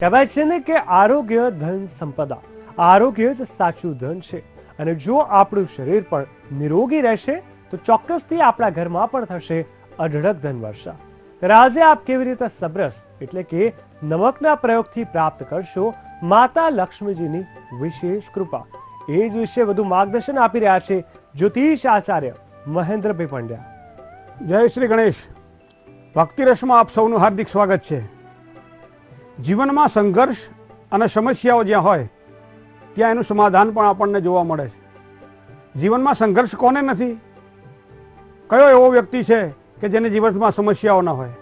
કહેવાય છે ને કે આરોગ્ય ધન સંપદા, આરોગ્ય જ સાચું ધન છે. અને જો આપણું શરીર પણ નિરોગી રહેશે તો ચોક્કસથી આપણા ઘરમાં પણ થશે અઢળક ધન વર્ષા. ત્યારે આજે આપ કેવી રીતે સબરસ એટલે કે નમકના પ્રયોગથી પ્રાપ્ત કરશો માતા લક્ષ્મીજીની વિશેષ કૃપા, એ જ વિશે વધુ માર્ગદર્શન આપી રહ્યા છે જ્યોતિષ આચાર્ય મહેન્દ્રભાઈ પંડ્યા. જય શ્રી ગણેશ. ભક્તિ રસમાં આપ સૌનું હાર્દિક સ્વાગત છે. જીવનમાં સંઘર્ષ અને સમસ્યાઓ જ્યાં હોય ત્યાં એનું સમાધાન પણ આપણને જોવા મળે છે. જીવનમાં સંઘર્ષ કોને નથી? કયો એવો વ્યક્તિ છે કે જેને જીવનમાં સમસ્યાઓ ન હોય?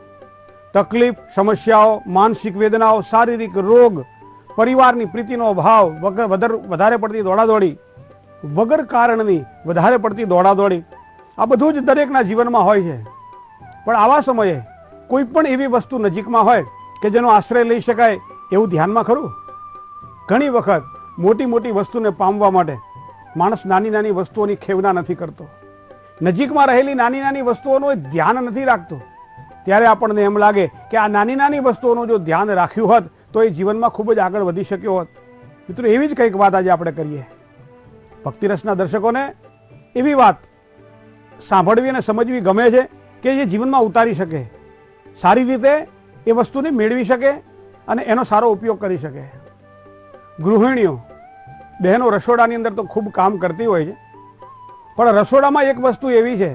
તકલીફ, સમસ્યાઓ, માનસિક વેદનાઓ, શારીરિક રોગ, પરિવારની પ્રીતિનો અભાવ, વધારે પડતી દોડાદોડી, વગર કારણની વધારે પડતી દોડાદોડી, આ બધું જ દરેકના જીવનમાં હોય છે. પણ આવા સમયે કોઈ પણ એવી વસ્તુ નજીકમાં હોય કે જેનો આશ્રય લઈ શકાય એવું ધ્યાનમાં ખરું? ઘણી વખત મોટી મોટી વસ્તુને પામવા માટે માણસ નાની નાની વસ્તુઓની ખેવના નથી કરતો, નજીકમાં રહેલી નાની નાની વસ્તુઓનું ધ્યાન નથી રાખતો. ત્યારે આપણને એમ લાગે કે આ નાની નાની વસ્તુઓનું જો ધ્યાન રાખ્યું હોત તો એ જીવનમાં ખૂબ જ આગળ વધી શક્યો હોત. મિત્રો, એવી જ કંઈક વાત આજે આપણે કરીએ. ભક્તિરસના દર્શકોને એવી વાત સાંભળવી અને સમજવી ગમે છે કે જે જીવનમાં ઉતારી શકે, સારી રીતે એ વસ્તુને મેળવી શકે અને એનો સારો ઉપયોગ કરી શકે. ગૃહિણીઓ, બહેનો રસોડાની અંદર તો ખૂબ કામ કરતી હોય છે, પણ રસોડામાં એક વસ્તુ એવી છે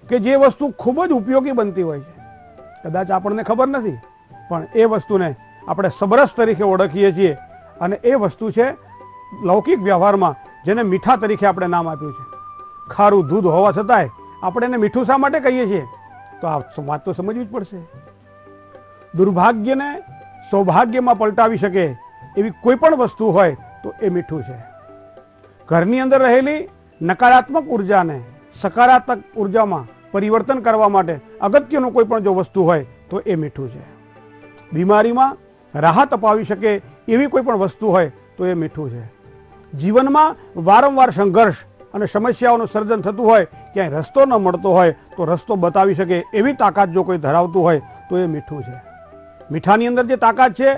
કે જે વસ્તુ ખૂબ જ ઉપયોગી બનતી હોય છે. કદાચ આપણને ખબર નથી, પણ એ વસ્તુને આપણે સબરસ તરીકે ઓળખીએ છીએ. અને એ વસ્તુ છે લૌકિક વ્યવહારમાં જેને મીઠા તરીકે આપણે નામ આપ્યું છે. ખારું દૂધ હોવા છતાંય આપણે એને મીઠું શા માટે કહીએ છીએ? તો આ વાત તો સમજવી જ પડશે. દુર્ભાગ્યને સૌભાગ્યમાં પલટાવી શકે એવી કોઈ પણ વસ્તુ હોય તો એ મીઠું છે. ઘરની અંદર રહેલી નકારાત્મક ઉર્જાને સકારાત્મક ઉર્જામાં પરિવર્તન કરવા માટે અગત્યનું કોઈ પણ જો વસ્તુ હોય તો એ મીઠું છે. બીમારીમાં રાહત અપાવી શકે એવી કોઈ પણ વસ્તુ હોય તો એ મીઠું છે. જીવનમાં વારંવાર સંઘર્ષ અને સમસ્યાઓનું સર્જન થતું હોય, ક્યાંય રસ્તો ન મળતો હોય તો રસ્તો બતાવી શકે એવી તાકાત જો કોઈ ધરાવતું હોય તો એ મીઠું છે. મીઠાની અંદર જે તાકાત છે,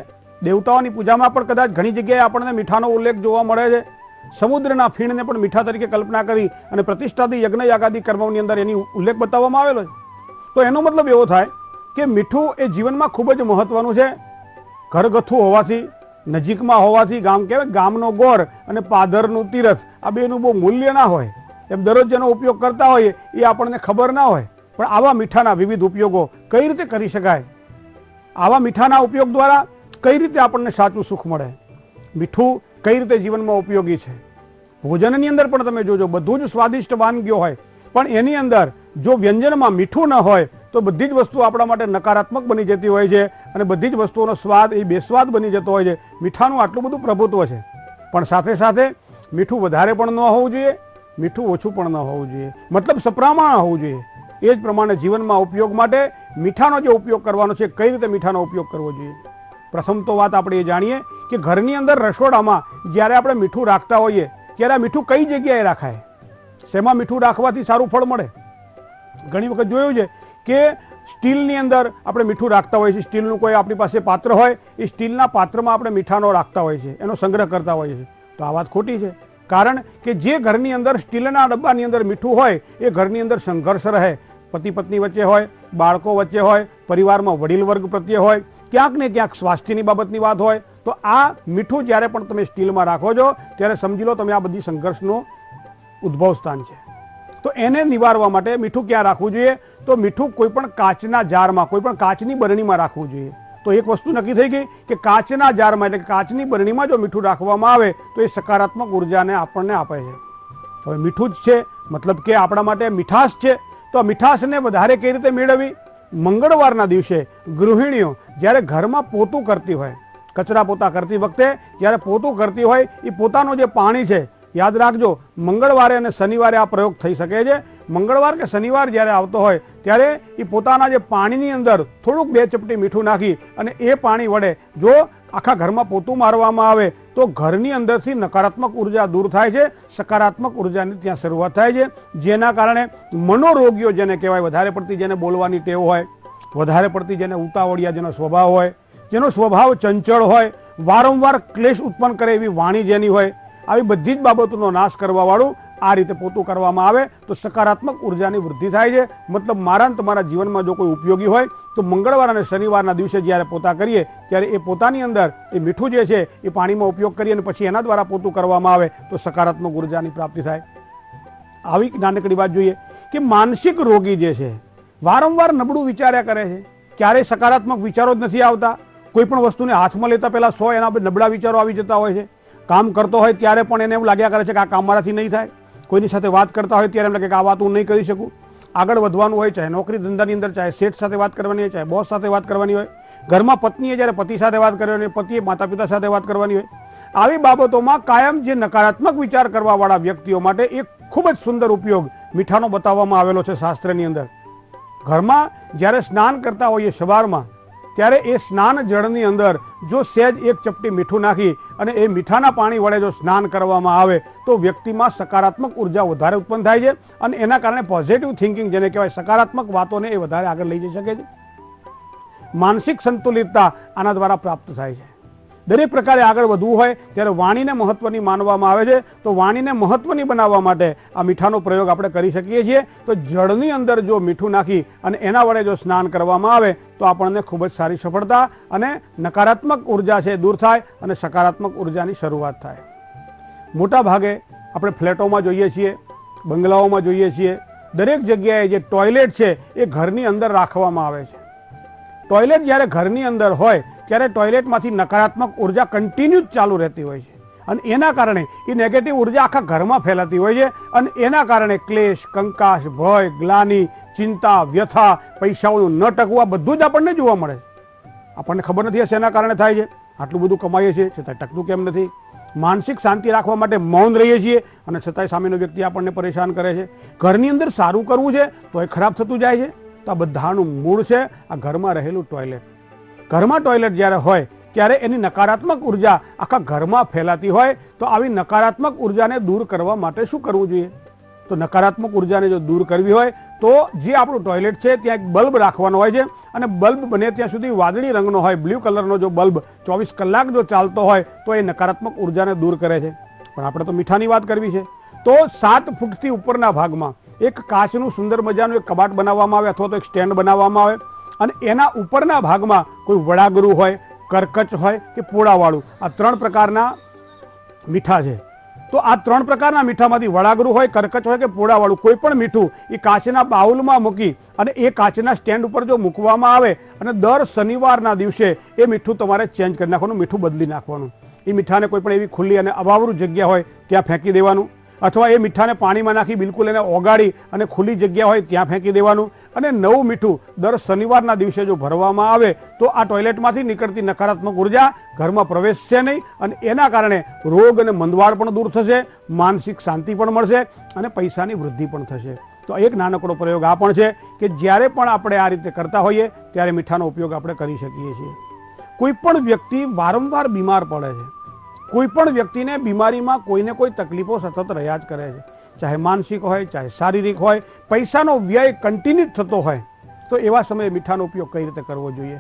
દેવતાઓની પૂજામાં પણ કદાચ ઘણી જગ્યાએ આપણને મીઠાનો ઉલ્લેખ જોવા મળે છે. સમુદ્રના ફીણને પણ મીઠા તરીકે કલ્પના કરી અને પ્રતિષ્ઠાદી યજ્ઞ યાગાદી કર્મોની અંદર એની ઉલ્લેખ બતાવવામાં આવેલો છે. તો એનો મતલબ એવો થાય કે મીઠું એ જીવનમાં ખૂબ જ મહત્વનું છે. ઘરગથ્થું હોવાથી, નજીકમાં હોવાથી, ગામ કહેવાય ગામનો ગોળ અને પાદરનું તીરથ, આ બેનું બહુ મૂલ્ય ના હોય. એમ દરરોજ જેનો ઉપયોગ કરતા હોઈએ એ આપણને ખબર ના હોય, પણ આવા મીઠાના વિવિધ ઉપયોગો કઈ રીતે કરી શકાય, આવા મીઠાના ઉપયોગ દ્વારા કઈ રીતે આપણને સાચું સુખ મળે, મીઠું કઈ રીતે જીવનમાં ઉપયોગી છે. ભોજનની અંદર પણ તમે જોજો, બધું જ સ્વાદિષ્ટ વાનગીઓ હોય, પણ એની અંદર જો વ્યંજનમાં મીઠું ન હોય તો બધી જ વસ્તુ આપણા માટે નકારાત્મક બની જતી હોય છે અને બધી જ વસ્તુઓનો સ્વાદ એ બેસ્વાદ બની જતો હોય છે. મીઠાનું આટલું બધું પ્રભુત્વ છે, પણ સાથે સાથે મીઠું વધારે પણ ન હોવું જોઈએ, મીઠું ઓછું પણ ન હોવું જોઈએ, મતલબ સપ્રમાણ હોવું જોઈએ. એ જ પ્રમાણે જીવનમાં ઉપયોગ માટે મીઠાનો જે ઉપયોગ કરવાનો છે, કઈ રીતે મીઠાનો ઉપયોગ કરવો જોઈએ. પ્રથમ તો વાત આપણે એ જાણીએ કે ઘરની અંદર રસોડામાં જ્યારે આપણે મીઠું રાખતા હોઈએ ત્યારે આ મીઠું કઈ જગ્યાએ રાખાય, શેમાં મીઠું રાખવાથી સારું ફળ મળે. ઘણી વખત જોયું છે કે સ્ટીલની અંદર આપણે મીઠું રાખતા હોઈએ છીએ. સ્ટીલનું કોઈ આપણી પાસે પાત્ર હોય, એ સ્ટીલના પાત્રમાં આપણે મીઠાનો રાખતા હોઈએ છીએ, એનો સંગ્રહ કરતા હોઈએ છીએ. તો આ વાત ખોટી છે. કારણ કે જે ઘરની અંદર સ્ટીલના ડબ્બાની અંદર મીઠું હોય એ ઘરની અંદર સંઘર્ષ રહે. પતિ પત્ની વચ્ચે હોય, બાળકો વચ્ચે હોય, પરિવારમાં વડીલ વર્ગ પ્રત્યે હોય, ક્યાંક ને ક્યાંક સ્વાસ્થ્યની બાબતની વાત હોય, તો આ મીઠું જ્યારે પણ તમે સ્ટીલમાં રાખો છો ત્યારે સમજી લો તમે આ બધી સંઘર્ષનું ઉદ્ભવ સ્થાન છે. તો એને નિવારવા માટે મીઠું ક્યાં રાખવું જોઈએ? તો મીઠું કોઈ પણ કાચના જારમાં, કોઈ પણ કાચની બરણીમાં રાખવું જોઈએ. તો એક વસ્તુ નક્કી થઈ ગઈ કે કાચના જારમાં એટલે કે કાચની બરણીમાં જો મીઠું રાખવામાં આવે તો એ સકારાત્મક ઉર્જાને આપણને આપે છે. હવે મીઠું જ છે મતલબ કે આપણા માટે મીઠાશ છે. તો મીઠાશને વધારે કઈ રીતે મેળવવી? મંગળવારના દિવસે ગૃહિણીઓ જ્યારે ઘરમાં પોતું કરતી હોય, કચરા પોતા કરતી વખતે જ્યારે પોતું કરતી હોય, એ પોતાનું જે પાણી છે, યાદ રાખજો મંગળવારે અને શનિવારે આ પ્રયોગ થઈ શકે છે. મંગળવાર કે શનિવાર જ્યારે આવતો હોય ત્યારે એ પોતાના જે પાણીની અંદર થોડુંક 2 ચપટી મીઠું નાખી અને એ પાણી વડે જો આખા ઘરમાં પોતું મારવામાં આવે તો ઘરની અંદરથી નકારાત્મક ઉર્જા દૂર થાય છે, સકારાત્મક ઉર્જાની ત્યાં શરૂઆત થાય છે. જેના કારણે મનોરોગીઓ જેને કહેવાય, વધારે પડતી જેને બોલવાની ટેવ હોય, વધારે પડતી જેને ઉતાવળિયા જેનો સ્વભાવ હોય, જેનો સ્વભાવ ચંચળ હોય, વારંવાર ક્લેશ ઉત્પન્ન કરે એવી વાણી જેની હોય, આવી બધી જ બાબતોનો નાશ કરવા વાળું આ રીતે પોતું કરવામાં આવે તો સકારાત્મક ઉર્જાની વૃદ્ધિ થાય છે. મતલબ મારા અને તમારા જીવનમાં જો કોઈ ઉપયોગી હોય તો મંગળવાર અને શનિવારના દિવસે જ્યારે પોતા કરીએ ત્યારે એ પોતાની અંદર એ મીઠું જે છે એ પાણીમાં ઉપયોગ કરીએ અને પછી એના દ્વારા પોતું કરવામાં આવે તો સકારાત્મક ઉર્જાની પ્રાપ્તિ થાય. આવી નાનકડી વાત જોઈએ કે માનસિક રોગી જે છે વારંવાર નબળું વિચાર્યા કરે છે, ક્યારેય સકારાત્મક વિચારો જ નથી આવતા. કોઈ પણ વસ્તુને હાથમાં લેતા પહેલા 100 એના નબળા વિચારો આવી જતા હોય છે. કામ કરતો હોય ત્યારે પણ એને એવું લાગ્યા કરે છે કે આ કામ મારાથી નહીં થાય. કોઈની સાથે વાત કરતા હોય ત્યારે એમ લાગે કે આ વાત હું નહીં કરી શકું. આગળ વધવાનું હોય, ચાહે નોકરી ધંધાની અંદર, ચાહે શેઠ સાથે વાત કરવાની હોય, ચાહે બોસ સાથે વાત કરવાની હોય, ઘરમાં પત્નીએ જ્યારે પતિ સાથે વાત કરવાની હોય, પતિએ માતા પિતા સાથે વાત કરવાની હોય, આવી બાબતોમાં કાયમ જે નકારાત્મક વિચાર કરવા વાળા વ્યક્તિઓ માટે એક ખૂબ જ સુંદર ઉપયોગ મીઠાનો બતાવવામાં આવેલો છે શાસ્ત્રની અંદર. ઘરમાં જ્યારે સ્નાન કરતા હોઈએ સવારમાં ત્યારે એ સ્નાન જળની અંદર જો સહેજ એક ચપટી મીઠું નાખી અને એ મીઠાના પાણી વડે જો સ્નાન કરવામાં આવે તો વ્યક્તિમાં સકારાત્મક ઉર્જા વધારે ઉત્પન્ન થાય છે અને એના કારણે પોઝિટિવ થિંકિંગ જેને કહેવાય સકારાત્મક વાતોને એ વધારે આગળ લઈ જઈ શકે છે. માનસિક સંતુલિતતા આના દ્વારા પ્રાપ્ત થાય છે. દરેક પ્રકારે આગળ વધવું હોય ત્યારે વાણીને મહત્વની માનવામાં આવે છે. તો વાણીને મહત્વની બનાવવા માટે આ મીઠાનો પ્રયોગ આપણે કરી શકીએ છીએ. તો જળની અંદર જો મીઠું નાખી અને એના વડે જો સ્નાન કરવામાં આવે તો આપણને ખૂબ જ સારી સફળતા અને નકારાત્મક ઉર્જા છે દૂર થાય અને સકારાત્મક ઉર્જાની શરૂઆત થાય. મોટા ભાગે આપણે ફ્લેટોમાં જોઈએ છીએ, બંગલાઓમાં જોઈએ છીએ, દરેક જગ્યાએ જે ટોયલેટ છે એ ઘરની અંદર રાખવામાં આવે છે. ટોયલેટ જ્યારે ઘરની અંદર હોય ત્યારે ટોયલેટમાંથી નકારાત્મક ઉર્જા કન્ટિન્યુ ચાલુ રહેતી હોય છે અને એના કારણે એ નેગેટિવ ઉર્જા આખા ઘરમાં ફેલાતી હોય છે અને એના કારણે ક્લેશ, કંકાશ, ભય, ગ્લાની, ચિંતા, વ્યથા, પૈસાઓનું ન ટકવું આ બધું જ આપણને જોવા મળે છે. આપણને ખબર નથી હશે એના કારણે થાય છે. આટલું બધું કમાઈએ છીએ છતાં ટકતું કેમ નથી? માનસિક શાંતિ રાખવા માટે મૌન રહીએ છીએ અને છતાંય સામેનો વ્યક્તિ આપણને પરેશાન કરે છે. ઘરની અંદર સારું કરવું છે તો એ ખરાબ થતું જાય છે. તો આ બધાનું મૂળ છે આ ઘરમાં રહેલું ટોયલેટ. ઘરમાં ટોયલેટ જ્યારે હોય ત્યારે એની નકારાત્મક ઉર્જા આખા ઘરમાં ફેલાતી હોય તો આવી નકારાત્મક ઉર્જાને દૂર કરવા માટે શું કરવું જોઈએ? તો નકારાત્મક ઉર્જાને જો દૂર કરવી હોય તો જે આપણું ટોયલેટ છે ત્યાં એક બલ્બ રાખવાનો હોય છે અને બલ્બ બને ત્યાં સુધી વાદળી રંગનો હોય, બ્લુ કલરનો જો બલ્બ 24 કલાક જો ચાલતો હોય તો એ નકારાત્મક ઉર્જાને દૂર કરે છે. પણ આપણે તો મીઠાની વાત કરવી છે. તો 7 ફૂટથી ઉપરના ભાગમાં એક કાચનું સુંદર મજાનું એક કબાટ બનાવવામાં આવે અથવા તો એક સ્ટેન્ડ બનાવવામાં આવે અને એના ઉપરના ભાગમાં કોઈ વડાગરું હોય, કરકચ હોય કે પોળાવાળું આ 3 પ્રકારના મીઠા છે. તો આ 3 પ્રકારના મીઠામાંથી વડાગરું હોય, કરકચ હોય કે પોળાવાળું કોઈ પણ મીઠું એ કાચના બાઉલમાં મૂકી અને એ કાચના સ્ટેન્ડ ઉપર જો મૂકવામાં આવે અને દર શનિવારના દિવસે એ મીઠું તમારે ચેન્જ કરી નાખવાનું, મીઠું બદલી નાખવાનું. એ મીઠાને કોઈ પણ એવી ખુલ્લી અને અવાવરૂ જગ્યા હોય ત્યાં ફેંકી દેવાનું અથવા એ મીઠાને પાણીમાં નાખી બિલકુલ એને ઓગાળી અને ખુલ્લી જગ્યા હોય ત્યાં ફેંકી દેવાનું અને નવું મીઠું દર શનિવારના દિવસે જો ભરવામાં આવે તો આ ટોયલેટમાંથી નીકળતી નકારાત્મક ઉર્જા ઘરમાં પ્રવેશશે નહીં અને એના કારણે રોગ અને મંદવાડ પણ દૂર થશે, માનસિક શાંતિ પણ મળશે અને પૈસાની વૃદ્ધિ પણ થશે. તો એક નાનકડો પ્રયોગ આ પણ છે કે જ્યારે પણ આપણે આ રીતે કરતા હોઈએ ત્યારે મીઠાનો ઉપયોગ આપણે કરી શકીએ છીએ. કોઈ પણ વ્યક્તિ વારંવાર બીમાર પડે છે. કોઈ પણ વ્યક્તિને બીમારીમાં કોઈને કોઈ તકલીફો સતત રહ્યા જ કરે છે, ચાહે માનસિક હોય ચાહે શારીરિક હોય, પૈસાનો વ્યય કન્ટિન્યુ થતો હોય તો એવા સમયે મીઠાનો ઉપયોગ કઈ રીતે કરવો જોઈએ?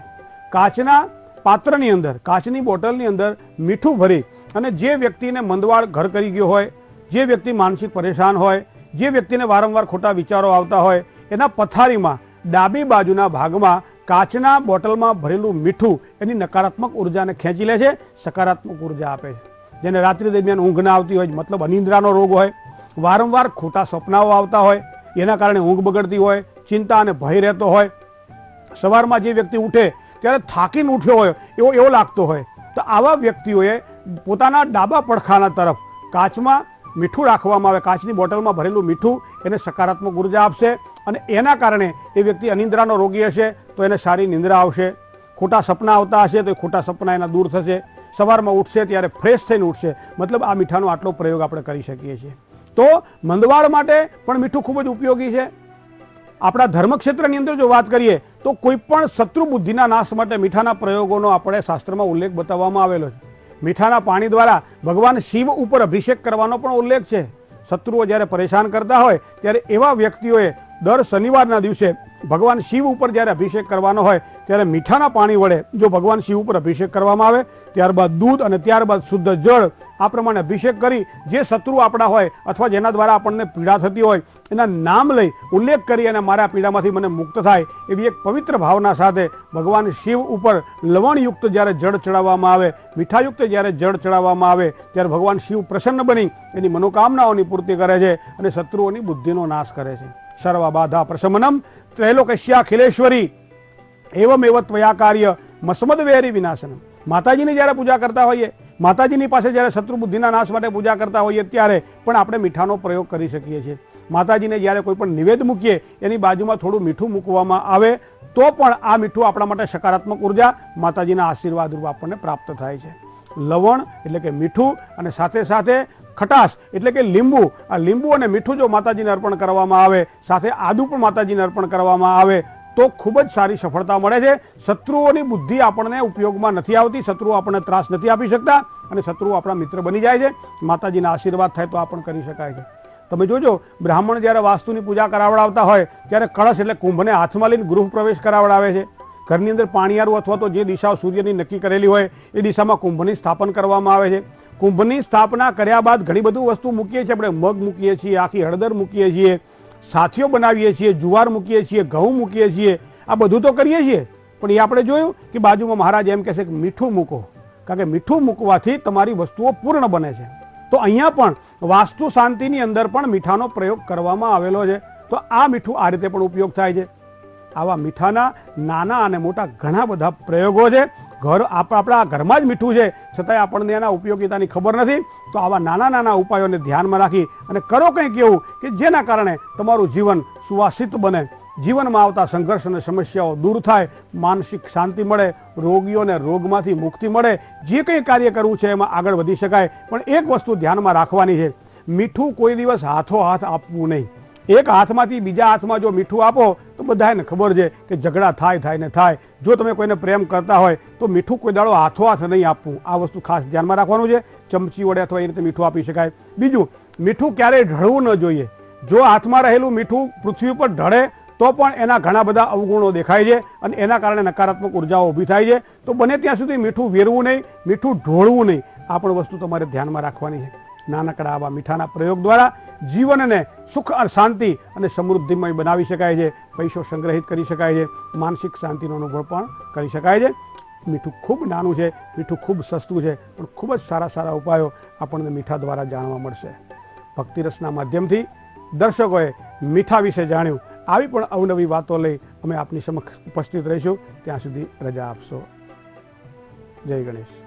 કાચના પાત્રની અંદર, કાચની બોટલની અંદર મીઠું ભરી અને જે વ્યક્તિને મંદવાડ ઘર કરી ગયો હોય, જે વ્યક્તિ માનસિક પરેશાન હોય, જે વ્યક્તિને વારંવાર ખોટા વિચારો આવતા હોય એના પથારીમાં ડાબી બાજુના ભાગમાં કાચના બોટલમાં ભરેલું મીઠું એની નકારાત્મક ઉર્જાને ખેંચી લે છે, સકારાત્મક ઉર્જા આપે છે. જેને રાત્રિ દરમિયાન ઊંઘ ના આવતી હોય, મતલબ અનિદ્રાનો રોગ હોય, વારંવાર ખોટા સપનાઓ આવતા હોય, એના કારણે ઊંઘ બગડતી હોય, ચિંતા અને ભય રહેતો હોય, સવારમાં જે વ્યક્તિ ઉઠે ત્યારે થાકીને ઉઠ્યો હોય એવો લાગતો હોય, તો આવા વ્યક્તિઓએ પોતાના ડાબા પડખાના તરફ કાચમાં મીઠું રાખવામાં આવે, કાચની બોટલમાં ભરેલું મીઠું એને સકારાત્મક ઉર્જા આપશે અને એના કારણે એ વ્યક્તિ અનિદ્રાનો રોગી હશે તો એને સારી નિંદ્રા આવશે. ખોટા સપના આવતા હશે તો એ ખોટા સપના એના દૂર થશે. સવારમાં ઉઠશે ત્યારે ફ્રેશ થઈને ઉઠશે. મતલબ આ મીઠાનો આટલો પ્રયોગ આપણે કરી શકીએ છીએ. તો મંદવાડ માટે પણ મીઠું ખૂબ જ ઉપયોગી છે. આપણા ધર્મક્ષેત્રની અંદર જો વાત કરીએ તો કોઈ પણ શત્રુ બુદ્ધિના નાશ માટે મીઠાના પ્રયોગોનો આપણે શાસ્ત્રમાં ઉલ્લેખ બતાવવામાં આવેલો છે. મીઠાના પાણી દ્વારા ભગવાન શિવ ઉપર અભિષેક કરવાનો પણ ઉલ્લેખ છે. શત્રુઓ જ્યારે પરેશાન કરતા હોય ત્યારે એવા વ્યક્તિઓએ દર શનિવારના દિવસે ભગવાન શિવ ઉપર જ્યારે અભિષેક કરવાનો હોય ત્યારે મીઠાના પાણી વડે જો ભગવાન શિવ ઉપર અભિષેક કરવામાં આવે ત્યારબાદ દૂધ અને ત્યારબાદ શુદ્ધ જળ આ પ્રમાણે અભિષેક કરી જે શત્રુ આપણા હોય અથવા જેના દ્વારા આપણને પીડા થતી હોય એના નામ લઈ ઉલ્લેખ કરી અને મારા પીડામાંથી મને મુક્ત થાય એવી એક પવિત્ર ભાવના સાથે ભગવાન શિવ ઉપર લવણયુક્ત જ્યારે જળ ચડાવવામાં આવે, મીઠાયુક્ત જ્યારે જળ ચડાવવામાં આવે ત્યારે ભગવાન શિવ પ્રસન્ન બની એની મનોકામનાઓની પૂર્તિ કરે છે અને શત્રુઓની બુદ્ધિનો નાશ કરે છે. સર્વ બાધા પ્રશમનમ ત્રૈલોક્યાખિલેશ્વરી એવમેવ ત્વયા કાર્ય મસમદવેરી વિનાશનમ. માતાજીની જ્યારે પૂજા કરતા હોઈએ, માતાજીની પાસે જ્યારે શત્રુ બુદ્ધિના નાશ માટે પૂજા કરતા હોઈએ ત્યારે પણ આપણે મીઠાનો પ્રયોગ કરી શકીએ છીએ. માતાજીને જ્યારે કોઈ પણ નિવેદ મૂકીએ એની બાજુમાં થોડું મીઠું મૂકવામાં આવે તો પણ આ મીઠું આપણા માટે સકારાત્મક ઉર્જા, માતાજીના આશીર્વાદ રૂપ આપણને પ્રાપ્ત થાય છે. લવણ એટલે કે મીઠું અને સાથે સાથે ખટાશ એટલે કે લીંબુ. આ લીંબુ અને મીઠું જો માતાજીને અર્પણ કરવામાં આવે, સાથે આદુ પણ માતાજીને અર્પણ કરવામાં આવે તો ખૂબ જ સારી સફળતા મળે છે. શત્રુઓની બુદ્ધિ આપણને ઉપયોગમાં નથી આવતી, શત્રુઓ આપણને ત્રાસ નથી આપી શકતા અને શત્રુઓ આપણા મિત્ર બની જાય છે. માતાજીના આશીર્વાદ થાય તો આ પણ કરી શકાય છે. તમે જોજો, બ્રાહ્મણ જ્યારે વાસ્તુની પૂજા કરાવડાવતા હોય ત્યારે કળશ એટલે કુંભને હાથમાં લઈને ગૃહ પ્રવેશ કરાવડાવે છે. ઘરની અંદર પાણીયારું અથવા તો જે દિશા સૂર્યની નક્કી કરેલી હોય એ દિશામાં કુંભની સ્થાપન કરવામાં આવે છે. કુંભની સ્થાપના કર્યા બાદ ઘણી બધું વસ્તુ મૂકીએ છીએ. આપણે મગ મૂકીએ છીએ, આખી હળદર મૂકીએ છીએ, સાથીઓ બનાવીએ છીએ, જુવાર મૂકીએ છીએ, ઘઉં મૂકીએ છીએ, આ બધું તો કરીએ છીએ. પણ એ આપણે જોયું કે બાજુમાં મહારાજ એમ કહે છે કે મીઠું મૂકો, કારણ કે મીઠું મૂકવાથી તમારી વસ્તુઓ પૂર્ણ બને છે. તો અહીંયા પણ વાસ્તુ શાંતિની અંદર પણ મીઠાનો પ્રયોગ કરવામાં આવેલો છે. તો આ મીઠું આ રીતે પણ ઉપયોગ થાય છે. આવા મીઠાના નાના અને મોટા ઘણા બધા પ્રયોગો છે. આપણા ઘરમાં જ મીઠું છે છતાંય આપણને એના ઉપયોગિતાની ખબર નથી. તો આવા નાના નાના ઉપાયોને ધ્યાનમાં રાખી અને કરો કંઈક એવું કે જેના કારણે તમારું જીવન સુવાસિત બને, જીવનમાં આવતા સંઘર્ષ અને સમસ્યાઓ દૂર થાય, માનસિક શાંતિ મળે, રોગીઓને રોગમાંથી મુક્તિ મળે. જે કંઈ કાર્ય કરવું છે એમાં આગળ વધી શકાય. પણ એક વસ્તુ ધ્યાનમાં રાખવાની છે, મીઠું કોઈ દિવસ હાથો હાથ આપવું નહીં. એક હાથમાંથી બીજા હાથમાં જો મીઠું આપો તો બધાને ખબર છે કે ઝઘડા થાય ને થાય. જો તમે કોઈને પ્રેમ કરતા હોય તો મીઠું કોઈ દાડો હાથો હાથ નહીં આપવું. આ વસ્તુ ખાસ ધ્યાનમાં રાખવાનું છે. ચમચી વડે અથવા એ રીતે મીઠું આપી શકાય. બીજું, મીઠું ક્યારેય ઢળવું ન જોઈએ. જો હાથમાં રહેલું મીઠું પૃથ્વી ઉપર ઢળે તો પણ એના ઘણા બધા અવગુણો દેખાય છે અને એના કારણે નકારાત્મક ઉર્જાઓ ઊભી થાય છે. તો બને ત્યાં સુધી મીઠું વેરવું નહીં, મીઠું ઢોળવું નહીં. આ પણ વસ્તુ તમારે ધ્યાનમાં રાખવાની છે. નાનકડા આવા મીઠાના પ્રયોગ દ્વારા જીવનને સુખ અને શાંતિ અને સમૃદ્ધિમય બનાવી શકાય છે. પૈસો સંગ્રહિત કરી શકાય છે, માનસિક શાંતિનો અનુભવ પણ કરી શકાય છે. મીઠું ખૂબ નાનું છે, મીઠું ખૂબ સસ્તું છે, પણ ખૂબ જ સારા સારા ઉપાયો આપણને મીઠા દ્વારા જાણવા મળશે. ભક્તિરસના માધ્યમથી દર્શકોએ મીઠા વિશે જાણ્યું. આવી પણ અવનવી વાતો લઈ અમે આપની સમક્ષ ઉપસ્થિત રહીશું. ત્યાં સુધી રજા આપશો. જય ગણેશ.